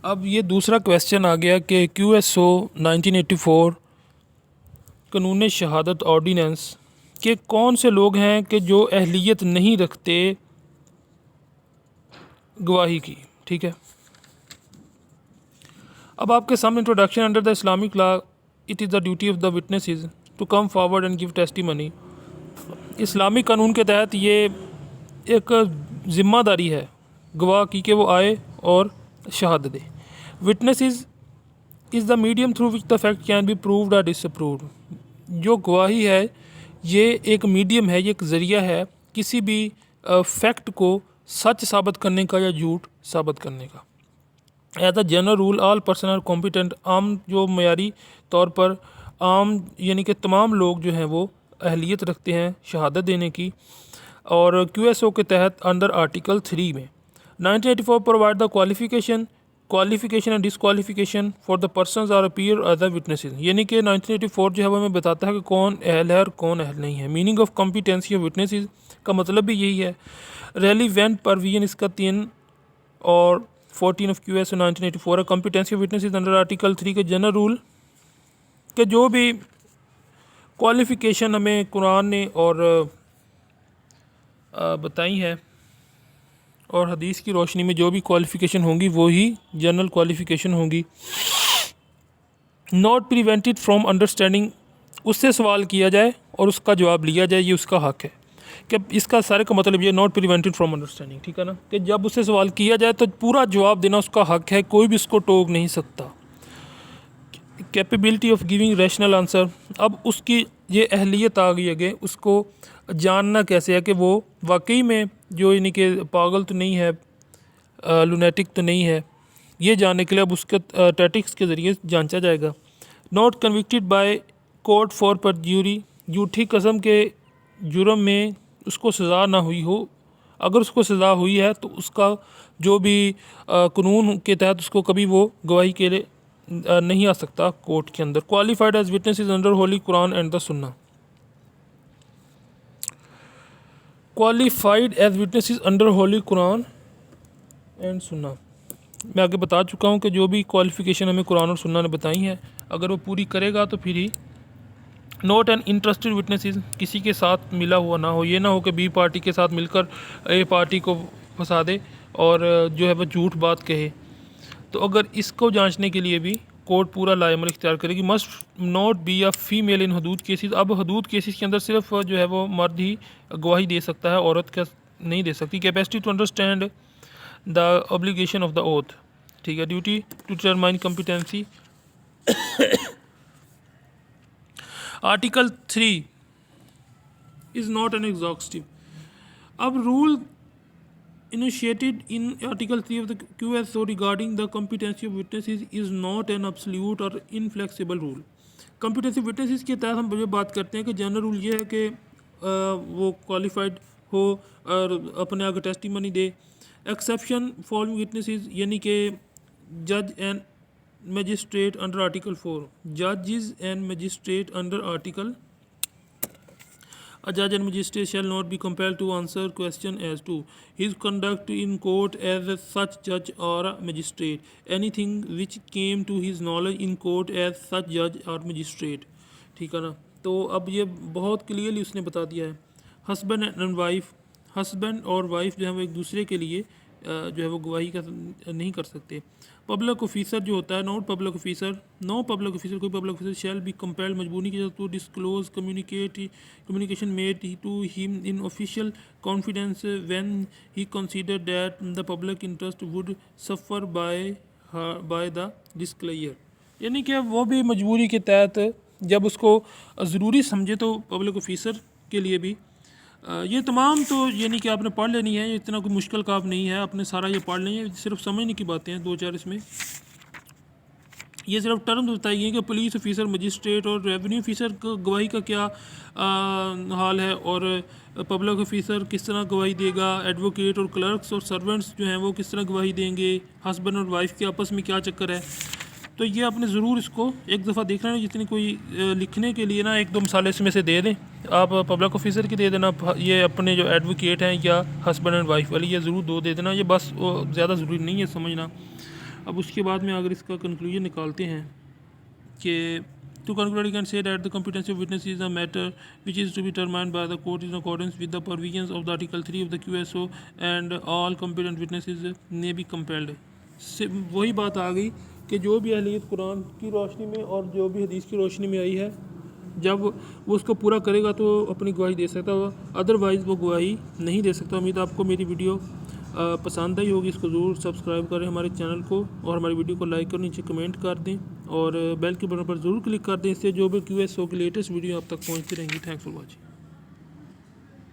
अब ये दूसरा क्वेश्चन आ गया कि QSO 1984 कानून शहादत ऑर्डिनेंस के कौन से लोग हैं कि जो अहलियत नहीं रखते गवाही की। ठीक है, अब आपके सामने introduction. Under the Islamic law it is the duty of the witnesses to come forward and give testimony. Islamic कानून के तहत ये एक ज़िम्मेदारी है गवाह की कि वो आए और शहादत दे। Witness is the medium through which the fact can be proved और डिसअप्रूव्ड। जो गवाही है ये एक मीडियम है, ये एक ज़रिया है किसी भी फैक्ट को सच साबित करने का या झूठ साबित करने का। As a general rule all person are competent. आम जो मयारी तौर पर आम यानी कि तमाम लोग जो हैं वो अहलियत रखते हैं शहादत देने की। और QSO के तहत अंडर आर्टिकल 3 में 1984 provide the qualification and disqualification for the persons are appear as a witnesses. यानी कि 1984 जो है वो हमें बताता है कि कौन अहल है और कौन अहल नहीं है। Meaning of competency of witnesses का मतलब भी यही है। रेलिवेंट परवीन इसका 3 और 14 ऑफ QSO 1984 है। Competency of witnesses under article 3 के जनरल रूल के जो भी क्वालिफिकेशन हमें कुरान ने और बताई है और हदीस की रोशनी में जो भी क्वालिफ़िकेशन होंगी वो ही जनरल क्वालिफ़िकेशन होंगी। नॉट प्रिवेंटेड फ्रॉम अंडरस्टैंडिंग, उससे सवाल किया जाए और उसका जवाब लिया जाए, ये उसका हक है। कि इसका सारे का मतलब ये नॉट प्रिवेंटेड फ्रॉम अंडरस्टैंडिंग, ठीक है ना, कि जब उससे सवाल किया जाए तो पूरा जवाब देना उसका हक है, कोई भी उसको टोक नहीं सकता। Capability of giving rational answer, अब उसकी ये अहलियत आ गई आगे, उसको जानना कैसे है कि वो वाकई में जो यानी कि पागल तो नहीं है, लुनेटिक तो नहीं है, ये जानने के लिए अब उसके टैटिक्स के ज़रिए जांचा जाएगा। Not convicted by court for perjury, झूठी कसम के जुर्म में उसको सज़ा ना हुई हो, अगर उसको सज़ा हुई है तो उसका जो भी कानून के तहत उसको कभी वो गवाही के लिए नहीं आ सकता कोर्ट के अंदर। Qualified as witnesses under holy Quran and the Sunnah, qualified as witnesses under holy Quran and Sunnah. मैं आगे बता चुका हूँ कि जो भी क्वालिफ़िकेशन हमें कुरान और सुन्ना ने बताई हैं अगर वो पूरी करेगा तो फिर ही। नॉट एन इंटरेस्टेड विटनेसेस, किसी के साथ मिला हुआ ना हो, ये ना हो कि बी पार्टी के साथ मिलकर ए पार्टी को फंसा दे और जो है वह झूठ बात कहे। तो अगर इसको जांचने के लिए भी कोर्ट पूरा लाएमल इख्तियार करेगी। Must not be a female in Hudood cases, अब हदूद केसेस के अंदर सिर्फ जो है वो मर्द ही गवाही दे सकता है, औरत का नहीं दे सकती। Capacity to understand the obligation of the oath, ठीक है। Duty to determine competency, article 3 is not an exhaustive. अब rule initiated in Article 3 of the QSO regarding the competency of witnesses is not an absolute or inflexible rule. Competency of witnesses के तहत हम ये बात करते हैं कि general rule ये है कि वो क्वालिफाइड हो और अपने आगे टेस्टिमनी दे। एक्सेप्शन फॉलोइंग विटनेसेस, यानी कि जज एंड मजिस्ट्रेट अंडर आर्टिकल 4, जजेस and magistrate under article A judge and magistrate shall not be compelled to answer question as to his conduct in court as such judge or magistrate, anything which came to his knowledge in court as such judge or magistrate, ठीक है ना। तो अब ये बहुत clearly उसने बता दिया है। हस्बैंड एंड वाइफ, हस्बैंड और वाइफ जो है वो एक दूसरे के लिए जो है वो गवाही का नहीं कर सकते। पब्लिक ऑफिसर जो होता है, not public officer, no public officer, कोई public officer shall be compelled, मजबूरी की to disclose communication made to him in official confidence when he consider that the public interest would suffer by the disclosure, यानी कि वो भी मजबूरी के तहत जब उसको ज़रूरी समझे तो पब्लिक ऑफिसर के लिए भी ये तमाम तो यानी कि आपने पढ़ लेनी है, इतना कोई मुश्किल काम नहीं है, आपने सारा ये पढ़ लेनी है, सिर्फ समझने की बातें हैं 2-4 इसमें। ये सिर्फ टर्म्स बताई गई हैं कि पुलिस ऑफिसर, मजिस्ट्रेट और रेवेन्यू ऑफिसर को गवाही का क्या हाल है और पब्लिक ऑफिसर किस तरह गवाही देगा, एडवोकेट और क्लर्क्स और सर्वेंट्स जो हैं वो किस तरह गवाही देंगे, हस्बैंड और वाइफ के आपस में क्या चक्कर है। तो ये आपने ज़रूर इसको एक दफ़ा देखना है, जितनी कोई लिखने के लिए ना 1-2 मिसालें इसमें से दे दें आप, पब्लिक ऑफिसर की दे देना, ये अपने जो एडवोकेट हैं या हस्बैंड एंड वाइफ वाली ये ज़रूर 2 दे देना, ये बस ज़्यादा ज़रूरी नहीं है समझना। अब उसके बाद में अगर इसका कंक्लूजन निकालते हैं कि to conclude, you can say that the competency of witness is a matter which is to be determined by the court in accordance with the provisions of the Article 3 of the QSO and all competent witnesses may be compelled. वही बात आ गई कि जो भी अहलियत कुरान की रोशनी में और जो भी हदीस की रोशनी में आई है, जब वो उसको पूरा करेगा तो अपनी गवाही दे सकता है, अदरवाइज़ वो गवाही नहीं दे सकता। उम्मीद आपको मेरी वीडियो पसंद आई होगी। इसको ज़रूर सब्सक्राइब करें हमारे चैनल को, और हमारी वीडियो को लाइक और नीचे कमेंट कर दें, और बेल के बटन पर ज़रूर क्लिक कर दें। इससे जो भी QSO की लेटेस्ट वीडियो आप तक पहुंचती रहेंगी। Thanks for watching.